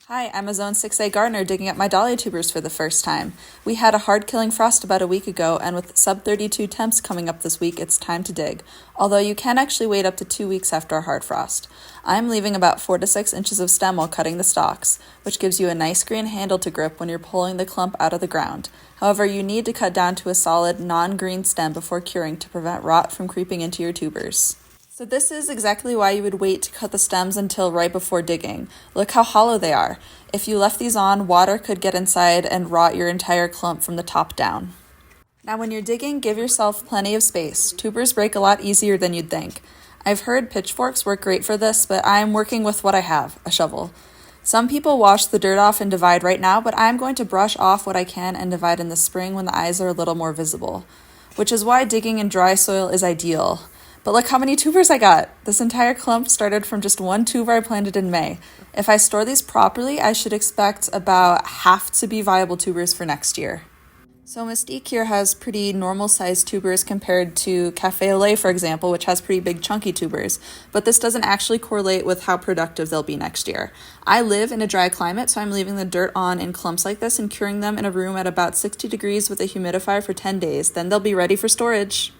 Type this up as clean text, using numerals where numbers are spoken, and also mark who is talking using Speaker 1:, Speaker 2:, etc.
Speaker 1: Hi, I'm a Zone 6A gardener digging up my Dahlia tubers for the first time. We had a hard-killing frost about a week ago, and with sub-32 temps coming up this week, it's time to dig, although you can actually wait up to 2 weeks after a hard frost. I'm leaving about 4 to 6 inches of stem while cutting the stalks, which gives you a nice green handle to grip when you're pulling the clump out of the ground. However, you need to cut down to a solid, non-green stem before curing to prevent rot from creeping into your tubers. So this is exactly why you would wait to cut the stems until right before digging. Look how hollow they are. If you left these on, water could get inside and rot your entire clump from the top down. Now when you're digging, give yourself plenty of space. Tubers break a lot easier than you'd think. I've heard pitchforks work great for this, but I'm working with what I have, a shovel. Some people wash the dirt off and divide right now, but I'm going to brush off what I can and divide in the spring when the eyes are a little more visible, which is why digging in dry soil is ideal. But look how many tubers I got. This entire clump started from just one tuber I planted in May. If I store these properly, I should expect about half to be viable tubers for next year. So Mystique here has pretty normal sized tubers compared to Cafe au Lait, for example, which has pretty big chunky tubers. But this doesn't actually correlate with how productive they'll be next year. I live in a dry climate, so I'm leaving the dirt on in clumps like this and curing them in a room at about 60 degrees with a humidifier for 10 days. Then they'll be ready for storage.